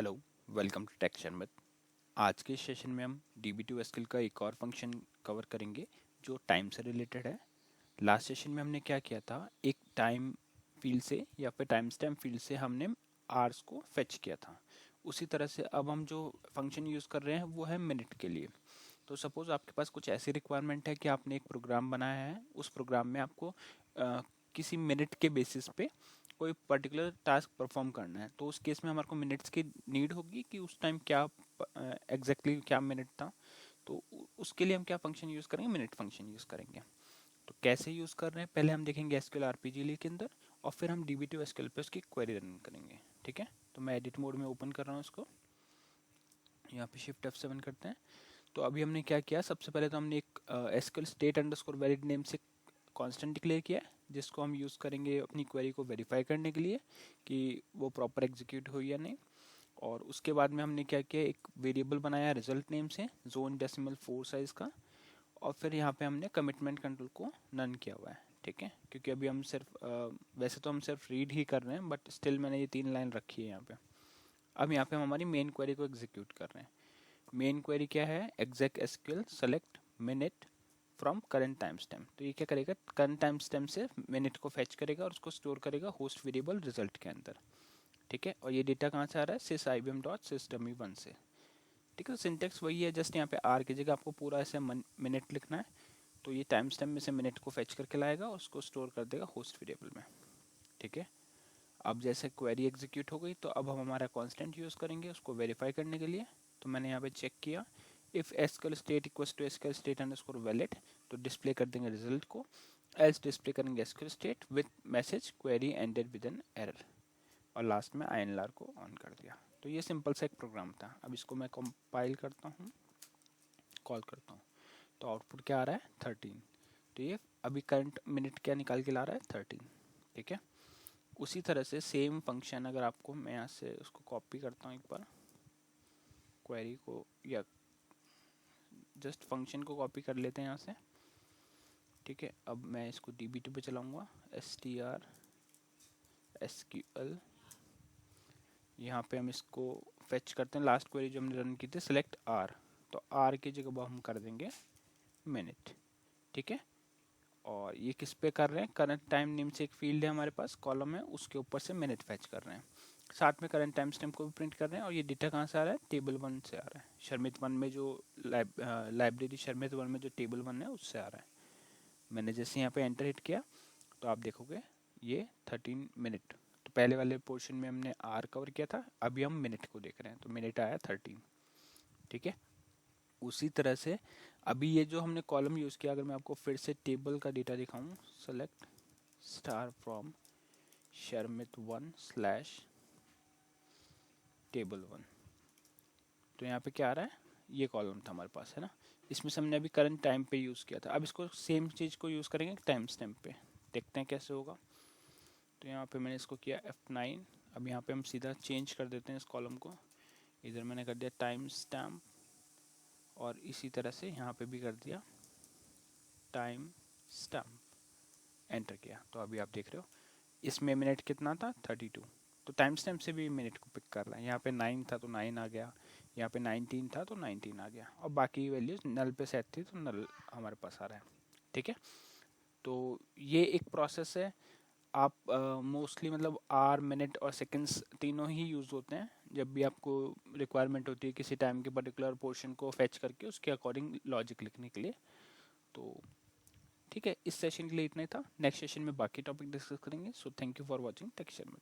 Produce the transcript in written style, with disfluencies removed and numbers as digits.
Hello, welcome to tech Sharmit. आज के session में हम DB2SQL का एक और फंक्शन कवर करेंगे जो टाइम से रिलेटेड है। लास्ट सेशन में हमने क्या किया था, एक टाइम फील्ड से या फिर टाइम स्टैम्प फील्ड से हमने आवर्स को फेच किया था। उसी तरह से अब हम जो फंक्शन यूज़ कर रहे हैं वो है मिनट के लिए। तो सपोज़ आपके पास कुछ ऐसी रिक्वायरमेंट है कि आपने एक प्रोग्राम बनाया है, उस प्रोग्राम में आपको किसी मिनट के बेसिस पे कोई पर्टिकुलर टास्क परफॉर्म करना है। तो उस केस में हमारे को मिनट्स की नीड होगी कि उस टाइम क्या एग्जैक्टली क्या मिनट था। तो उसके लिए हम क्या फंक्शन यूज़ करेंगे, मिनट फंक्शन यूज़ करेंगे। तो कैसे यूज़ कर रहे हैं पहले हम देखेंगे SQL RPG के अंदर, और फिर हम DB2SQL पे उसकी क्वेरी रन करेंगे। ठीक है, तो मैं एडिट मोड में ओपन कर रहा हूँ इसको। यहाँ पे शिफ्ट F7 करते हैं। तो अभी हमने क्या किया, सबसे पहले तो हमने एक SQL state underscore valid name से कांस्टेंट डिक्लेयर किया है, जिसको हम यूज़ करेंगे अपनी क्वेरी को वेरीफाई करने के लिए कि वो प्रॉपर एग्जीक्यूट हुई या नहीं। और उसके बाद में हमने क्या किया, एक वेरिएबल बनाया रिजल्ट नेम से जोन डेसिमल 4 साइज का। और फिर यहाँ पे हमने कमिटमेंट कंट्रोल को नन किया हुआ है। ठीक है, क्योंकि अभी हम सिर्फ वैसे तो हम सिर्फ रीड ही कर रहे हैं, बट स्टिल मैंने ये 3 लाइन रखी है यहाँ पे। अब यहाँ पे हम हमारी मेन क्वेरी को एग्जीक्यूट कर रहे हैं। मेन क्वेरी क्या है, exec SQL select minute from current time stamp. तो ये क्या करेगा, करंट टाइम स्टैम्प से मिनट को फेच करेगा और उसको स्टोर करेगा होस्ट वेरिएबल रिजल्ट के अंदर। ठीक है, और ये डेटा कहाँ से आ रहा है, sys ibm डॉट system1 से। ठीक है, तो सिंटेक्स वही है, जस्ट यहाँ पे आर की जगह आपको पूरा ऐसे मिनट लिखना है। तो ये टाइम स्टैम्प में से मिनट को फेच करके लाएगा और उसको स्टोर कर देगा होस्ट वेरिएबल में। ठीक है, अब जैसे क्वेरी एग्जीक्यूट हो गई, तो अब हम हमारा कांस्टेंट यूज़ करेंगे उसको वेरीफाई करने के लिए। तो मैंने यहाँ पे चेक किया, if SQL state equals to SQL state underscore valid, तो डिस्प्ले कर देंगे रिजल्ट को। एल्स डिस्प्ले करेंगे SQL state with message query ended with an error, और लास्ट में INLR को ऑन कर दिया। तो ये सिंपल सा एक प्रोग्राम था। अब इसको मैं कंपाइल करता हूँ, कॉल करता हूँ, तो आउटपुट क्या आ रहा है, 13। तो ये अभी करंट मिनट क्या निकाल के ला रहा है, 13। ठीक है, उसी तरह से सेम फंक्शन अगर आपको, मैं यहाँ से उसको कॉपी करता हूँ एक बार, क्वेरी को, या जस्ट फंक्शन को कॉपी कर लेते हैं यहाँ से। ठीक है, अब मैं इसको DB2 पे चलाऊँगा, str SQL। यहाँ पे हम इसको फेच करते हैं, लास्ट क्वेरी जो हमने रन की थी, सेलेक्ट R। तो R की जगह हम कर देंगे मिनट। ठीक है, और ये किस पे कर रहे हैं, करंट टाइम नेम से एक फील्ड है हमारे पास, कॉलम है, उसके ऊपर से मिनट फैच कर रहे हैं। साथ में करंट टाइम स्टैम्प को भी प्रिंट कर रहे हैं। और ये डेटा कहाँ से आ रहा है, टेबल 1 से आ रहा है, शर्मित 1 में जो लाइब्रेरी शर्मित 1 में जो टेबल 1 है उससे आ रहा है। मैंने जैसे यहाँ पे एंटर हिट किया तो आप देखोगे ये 13 मिनट। तो पहले वाले पोर्शन में हमने आर कवर किया था, अभी हम मिनट को देख रहे हैं, तो मिनट आया 13। ठीक है, उसी तरह से अभी ये जो हमने कॉलम यूज़ किया, अगर मैं आपको फिर से टेबल का डेटा दिखाऊं, select star from Sharmit 1 slash table 1, तो यहाँ पे क्या आ रहा है, ये कॉलम था हमारे पास, है ना। इसमें से हमने अभी करंट टाइम पे यूज़ किया था। अब इसको सेम चीज़ को यूज़ करेंगे टाइम स्टैम्प पे, देखते हैं कैसे होगा। तो यहाँ पे मैंने इसको किया F9। अब यहाँ पे हम सीधा चेंज कर देते हैं इस कॉलम को, इधर मैंने कर दिया टाइम स्टैम्प, और इसी तरह से यहाँ पे भी कर दिया टाइम स्टैम्प, एंटर किया। तो अभी आप देख रहे हो इसमें मिनट कितना था, 32। तो टाइम स्टैम्प से भी मिनट को पिक कर रहा है। यहाँ पे 9 था तो 9 आ गया, यहाँ पे 19 था तो 19 आ गया, और बाकी वैल्यूज नल पे सेट थी तो नल हमारे पास आ रहा है। ठीक है, तो ये एक प्रोसेस है। आप मोस्टली मतलब आर, मिनट और सेकंड्स तीनों ही यूज़ होते हैं जब भी आपको रिक्वायरमेंट होती है किसी टाइम के पर्टिकुलर पोर्शन को फेच करके उसके अकॉर्डिंग लॉजिक लिखने के लिए। तो ठीक है, इस सेशन के लिए इतना ही था। नेक्स्ट सेशन में बाकी टॉपिक डिस्कस करेंगे। So thank you for watching tech share में।